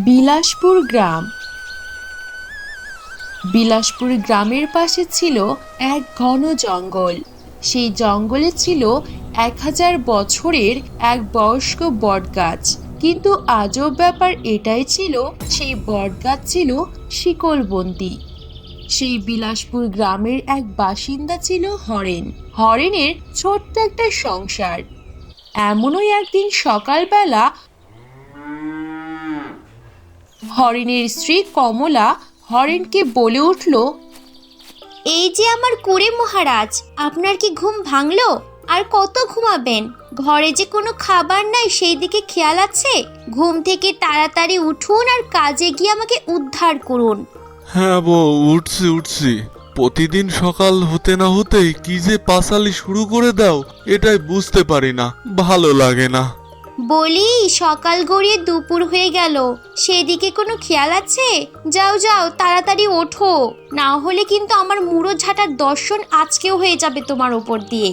বিলাসপুর গ্রাম। বিলাসপুর গ্রামের পাশে ছিল এক ঘন জঙ্গল। সেই জঙ্গলে ছিল 1000 বছরের এক বয়স্ক বটগাছ। কিন্তু আজব ব্যাপার এটাই ছিল, সেই বটগাছ ছিল শিকলবন্দি। সেই বিলাসপুর গ্রামের এক বাসিন্দা ছিল হরেন। হরেনের ছোট্ট একটা সংসার। এমনই একদিন সকালবেলা হরেনের স্ত্রী কমলা হরেনকে বলে উঠল, এই যে আমার কুঁড়ে মহারাজ, আপনার কি ঘুম ভাঙলো? আর কত ঘুমাবেন? ঘরে যে কোনো খাবার নাই সেই দিকে খেয়াল আছে? ঘুম থেকে তাড়াতাড়ি উঠুন আর কাজে গিয়ে আমাকে উদ্ধার করুন। হ্যাঁ বউ, উঠছি। প্রতিদিন সকাল হতে না হতেই কি যে পাঁচালি শুরু করে দাও, এটাই বুঝতে পারি না, ভালো লাগে না। বলি, সকাল গড়িয়ে দুপুর হয়ে গেল, সেদিকে কোনো খেয়াল আছে? যাও যাও, তাড়াতাড়ি ওঠো, না হলে কিন্তু আমার মুড়ো ঝাঁটার দর্শন আজকেও হয়ে যাবে তোমার উপর দিয়ে।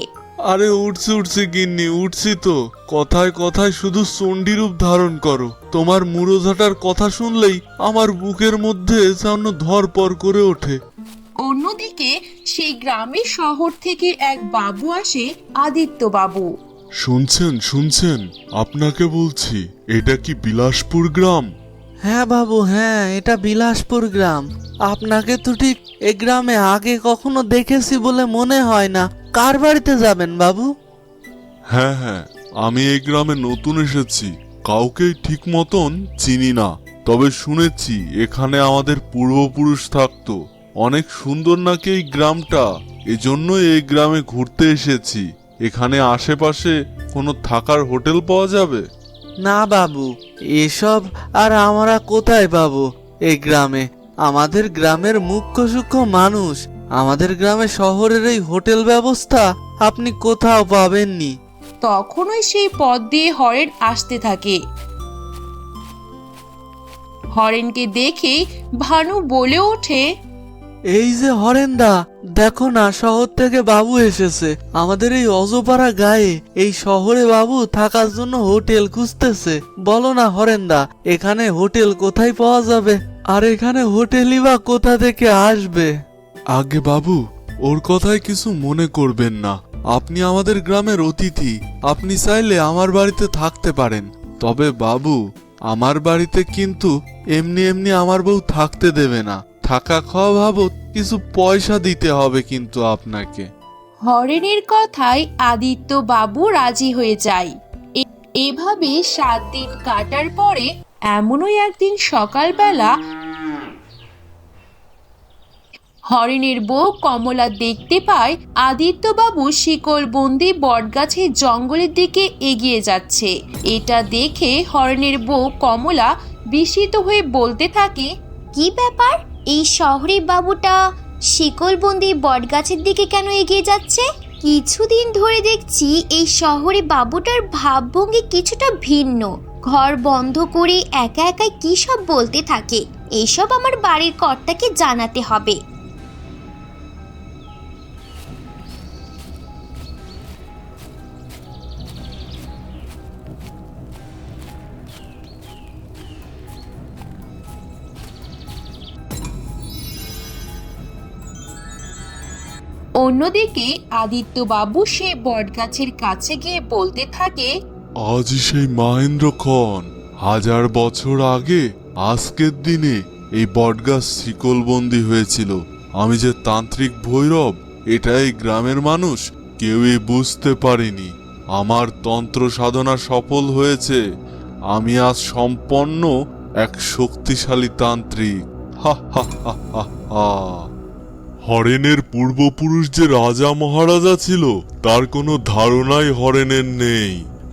আরে উঠছি গিন্নি, উঠছি তো। কথায় কথায় শুধু চণ্ডীরূপ ধারণ করো। তোমার মুড়োঝাটার কথা শুনলেই আমার বুকের মধ্যে যেন ধরপর করে ওঠে। অন্যদিকে সেই গ্রামের শহর থেকে এক বাবু আসে, আদিত্য বাবু। শুনছেন, আপনাকে বলছি, এটা কি বিলাসপুর গ্রাম? হ্যাঁ বাবু, হ্যাঁ, এটা বিলাসপুর গ্রাম। আপনাকে তো ঠিক এ গ্রামে আগে কখনো দেখেছি বলে মনে হয় না। কার বাড়িতে যাবেন বাবু? হ্যাঁ, আমি এই গ্রামে নতুন এসেছি, কাউকেই ঠিক মতন চিনি না। তবে শুনেছি এখানে আমাদের পূর্বপুরুষ থাকতো। অনেক সুন্দর নাকি এই গ্রামটা, এজন্য এই গ্রামে ঘুরতে এসেছি। এখানে আশেপাশে কোনো থাকার হোটেল পাওয়া যাবে? না বাবু, এসব আর আমরা কোথায় পাবো এই গ্রামে? আমাদের গ্রামের মুখ্য সূক্ষ্ম মানুষ। আমাদের গ্রামে শহরের এই হোটেল ব্যবস্থা আপনি কোথাও পাবেননি। তখনই সেই পথ দিয়ে হরেন আসতে থাকে। হরেনকে দেখে ভানু বলে ওঠে, এই যে হরেন্দা, দেখো না, শহর থেকে বাবু এসেছে আমাদের এই অজপাড়া গায়ে। এই শহরে বাবু থাকার জন্য হোটেল খুঁজতেছে। বলো না হরেন্দা, এখানে হোটেল কোথায় পাওয়া যাবে? আর এখানে হোটেলই বা কোথা থেকে আসবে? আগে বাবু, ওর কথায় কিছু মনে করবেন না। আপনি আমাদের গ্রামের অতিথি, আপনি চাইলে আমার বাড়িতে থাকতে পারেন। তবে বাবু, আমার বাড়িতে কিন্তু এমনি আমার বউ থাকতে দেবে না। থাকা খাওয়া বাবদ কিছু পয়সা দিতে হবে কিন্তু আপনাকে। হরেনের কথায় আদিত্য বাবু রাজি হয়ে যায়। এভাবে 7 দিন কাটার পরে এমনই একদিন সকালবেলা হরেনের বউ কমলা দেখতে পায় আদিত্য বাবু শিকলবন্দি বটগাছের জঙ্গলের দিকে এগিয়ে যাচ্ছে। এটা দেখে হরেনের বউ কমলা বিস্মিত হয়ে বলতে থাকে, কি ব্যাপার? এই শহরের বাবুটা শিকলবন্দি বটগাছের দিকে কেন এগিয়ে যাচ্ছে? কিছুদিন ধরে দেখছি এই শহরে বাবুটার ভাবভঙ্গি কিছুটা ভিন্ন। ঘর বন্ধ করে একা একাই কি সব বলতে থাকে। এইসব আমার বাড়ির কর্তাকে জানাতে হবে। অন্যদিকে আদিত্য বাবু সে বটগাছের কাছে গিয়ে বলতে থাকে, আজই সেই মহেন্দ্রক্ষণ। 1000 বছর আগে আজকের দিনে এই বটগাছ শিকলবন্দি হয়েছিল। আমি যে তান্ত্রিক ভৈরব, এটা এই গ্রামের মানুষ কেউই বুঝতে পারেনি। আমার তন্ত্র সাধনা সফল হয়েছে। আমি আজ সম্পন্ন এক শক্তিশালী তান্ত্রিক। হা হা হা হা হা। হরেনের পূর্বপুরুষ যে রাজা মহারাজা ছিল, তার কোনো ধারণাই হরেনের নেই।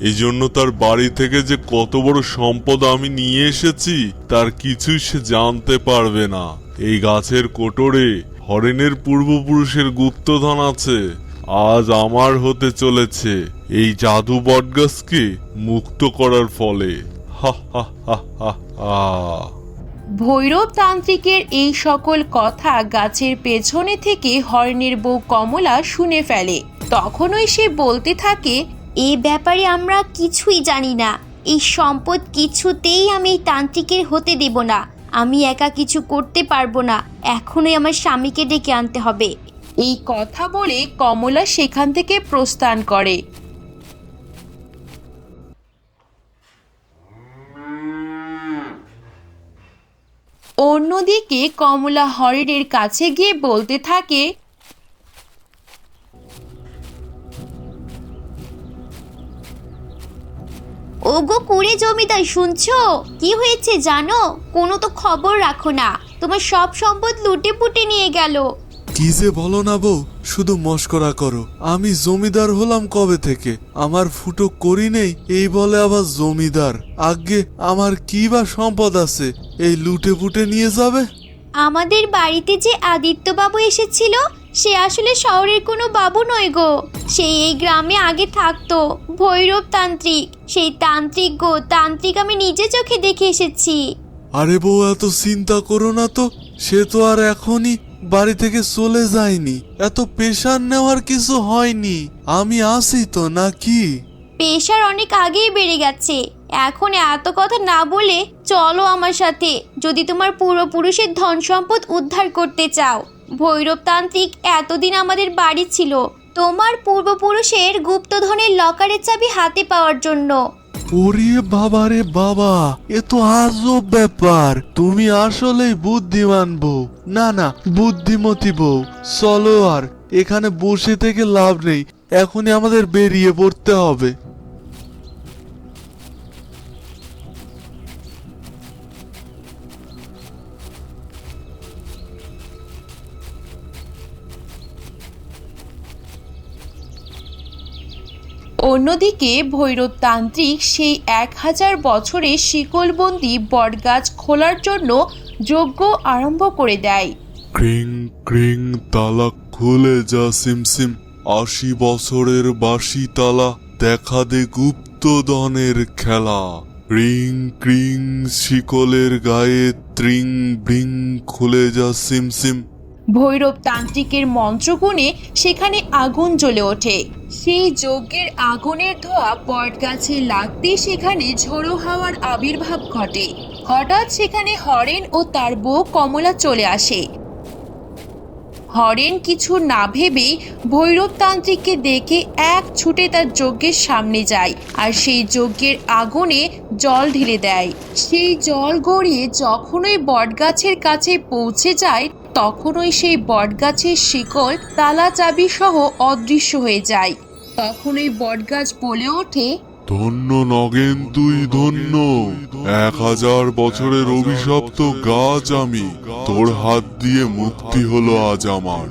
এই জন্য তার বাড়ি থেকে যে কত বড় সম্পদ আমি নিয়ে এসেছি তার কিছুই সে জানতে পারবে না। এই গাছের কোটরে হরেনের পূর্বপুরুষের গুপ্তধন আছে। আজ আমার হতে চলেছে এই জাদু বটগাছকে মুক্ত করার ফলে। হা হা হা হা হা। ভৈরব তান্ত্রিকের এই সকল কথা গাছের পেছনে থেকে হরেনের বউ কমলা শুনে ফেলে। তখনই সে বলতে থাকে, এ ব্যাপারে আমরা কিছুই জানি না। এই সম্পদ কিছুতেই আমি এই তান্ত্রিকের হতে দেব না। আমি একা কিছু করতে পারবো না, এখনই আমার স্বামীকে ডেকে আনতে হবে। এই কথা বলে কমলা সেখান থেকে প্রস্থান করে। অন্যদিকে কমলা হরিণের কাছে গিয়ে বলতে থাকে, ওগো কুড়ে জমিদার, শুনছো? কি হয়েছে জানো? কোনো তো খবর রাখো না, তোমার সব সম্পদ লুটে পুটে নিয়ে গেল। কি যে বলো না বউ, শুধু মস্করা করো। আমি জমিদার হলাম কবে থেকে? আমার ফুটো করি নেই, এই বলে আবার জমিদার। আগে আমার কি বা সম্পদ আছে এই লুটে পুটে নিয়ে যাবে? আমাদের বাড়িতে যে আদিত্যবাবু এসেছিল, সে আসলে শহরের কোনো বাবু নয় গো। সে এই গ্রামে আগে থাকতো, ভৈরব তান্ত্রিক। সেই তান্ত্রিক গো, তান্ত্রিক আমি নিজে চোখে দেখে এসেছি। আরে বউ, এত চিন্তা করো না তো। সে তো আর এখনই বাড়ি থেকে চলে যায়নি। এত প্রেশার নেওয়ার কিছু হয়নি। আমি আছি তো, নাকি? প্রেশার অনেক আগেই বেড়ে গেছে। এখন এত কথা না বলে চলো আমার সাথে, যদি তোমার পূর্বপুরুষের ধন সম্পদ উদ্ধার করতে চাও। ভৈরব তান্ত্রিক এতদিন আমাদের বাড়ি ছিল তোমার পূর্বপুরুষের গুপ্তধনের লকারের চাবি হাতে পাওয়ার জন্য। ওরে বাবা রে বাবা, এ তো আজব ব্যাপার। তুমি আসলেই বুদ্ধিমান বউ। না না, বুদ্ধিমতী বউ। চলো, আর এখানে বসে থেকে লাভ নেই, এখনই আমাদের বেরিয়ে পড়তে হবে। অন্যদিকে ভৈরব তান্ত্রিক সেই 1000 বছরের শিকলবন্দি বটগাছ খোলার জন্য যজ্ঞ আরম্ভ করে দেয়। ক্রিং ক্রিং তালা খুলে যা সিমসিম, 80 বছরের বাসি তালা, দেখা দে গুপ্তধনের খেলা। রিং ক্রিং শিকলের গায়ে ত্রিং ব্রিং খুলে যা সিমসিম। ভৈরব তান্ত্রিকের মন্ত্রগুণে সেখানে আগুন জ্বলে ওঠে। সেই যজ্ঞের আগুনের ধোঁয়া বটগাছে লাগতে সেখানে ঝোড়ো হাওয়ার আবির্ভাব ঘটে। হঠাৎ সেখানে হরেন ও তার বউ কমলা চলে আসে। হরেন কিছু না ভেবেই ভৈরব তান্ত্রিককে দেখে এক ছুটে তার যজ্ঞের সামনে যায় আর সেই যজ্ঞের আগুনে জল ঢেলে দেয়। সেই জল গড়িয়ে যখনই বটগাছের কাছে পৌঁছে যায়, তখনই সেই বটগাছের শিকল তালা চাবি সহ অদৃশ্য হয়ে যায়। তখনই বটগাছ বলে ওঠে, ধন্য নগেন তুই ধন্য। 1000 বছরের অভিশপ্ত গাছ আমি, তোর হাত দিয়ে মুক্তি হলো আজ আমার।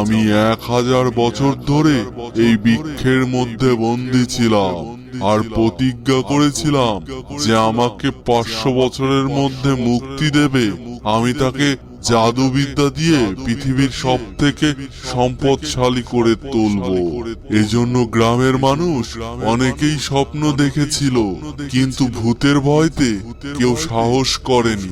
আমি 1000 বছর ধরে এই বৃক্ষের মধ্যে বন্দী ছিলাম আর প্রতিজ্ঞা করেছিলাম যে আমাকে 500 বছরের মধ্যে মুক্তি দেবে। আমি তাকে জাদুবিদ্যা দিয়ে পৃথিবীর সব থেকে সম্পদশালী করে তুলব। এজন্য গ্রামের মানুষ অনেকেই স্বপ্ন দেখেছিল, কিন্তু ভূতের ভয়তে কেউ সাহস করেনি।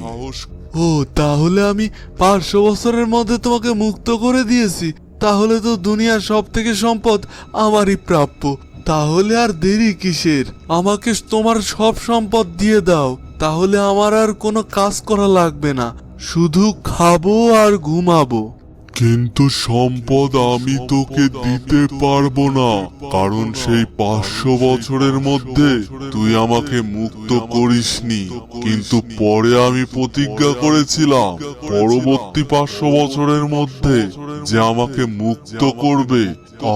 ও, তাহলে আমি 500 বছরের মধ্যে তোমাকে মুক্ত করে দিয়েছি। তাহলে তো দুনিয়ার সব থেকে সম্পদ আমারই প্রাপ্য। তাহলে আর দেরি কিসের? আমাকে তোমার সব সম্পদ দিয়ে দাও, তাহলে আমার আর কোনো কাজ করা লাগবে না, শুধু খাবো আর ঘুমাবো। কিন্তু সম্পদ আমি তোকে দিতে পারবো না, কারণ সেই 500 বছরের মধ্যে তুই আমাকে মুক্ত করিসনি। কিন্তু পরে আমি প্রতিজ্ঞা করেছিলাম পরবর্তী 500 বছরের মধ্যে যে আমাকে মুক্ত করবে,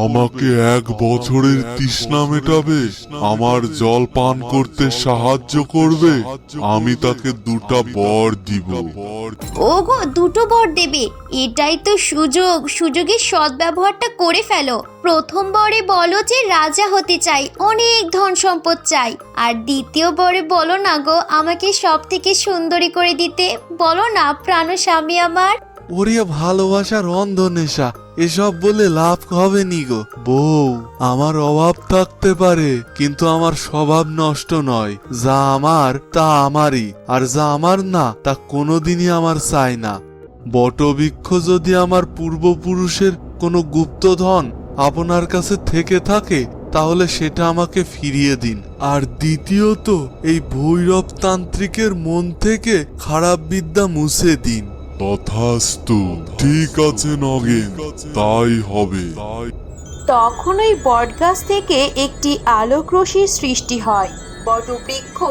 আমাকে 1 বছরের তৃষ্ণা মেটাবে, আমার জল পান করতে সাহায্য করবে, আমি তাকে 2টা বর দিব। ওগো, 2টো বর দেবে? এটাই তো সুযোগ। সুযোগের সদ্ব্যবহারটা করে ফেলো। প্রথম বরে বলো যে রাজা হতে চাই, অনেক ধন সম্পদ চাই। আর দ্বিতীয় বরে বলো না গো, আমাকে সব থেকে সুন্দরী করে দিতে। বলো না প্রাণ স্বামী আমার। ওরে ভালোবাসার অন্ধ নেশা, এসব বলে লাভ হবে নি গো বউ। আমার অভাব থাকতে পারে, কিন্তু আমার স্বভাব নষ্ট নয়। যা আমার তা আমারই, আর যা আমার না তা কোনোদিনই আমার চাই না। বটবৃক্ষ যদি আমার পূর্বপুরুষের কোনো গুপ্তধন আপনার কাছে থেকে থাকে, তাহলে সেটা আমাকে ফিরিয়ে দিন। আর দ্বিতীয়ত এই ভৈরব তান্ত্রিকের মন থেকে খারাপ বিদ্যা মুছে দিন। তথাস্তু, ঠিক আছে নগেন, তাই হবে। তখন ওই বটগাছ থেকে একটি আলোক রশ্মির সৃষ্টি হয়। বটবৃক্ষ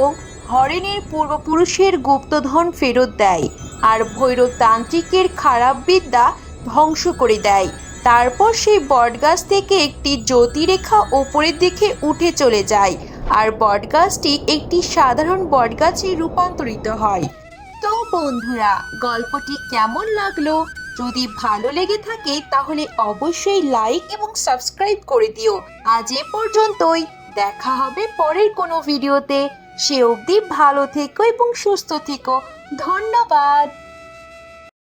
হরেনের পূর্বপুরুষের গুপ্তধন ফেরত দেয় আর ভৈরব তান্ত্রিকের খারাপ বিদ্যা ধ্বংস করে দেয়। তারপর সেই বটগাছ থেকে একটি জ্যোতিরেখা ওপরের দিকে উঠে চলে যায় আর বটগাছটি একটি সাধারণ বটগাছে রূপান্তরিত হয়। তো বন্ধুরা, গল্পটি কেমন লাগলো? যদি ভালো লেগে থাকে তাহলে অবশ্যই লাইক এবং সাবস্ক্রাইব করে দিও। আজ এ পর্যন্তই, দেখা হবে পরের কোনো ভিডিওতে। সে অবধি ভালো থেকো এবং সুস্থ থেকো। ধন্যবাদ।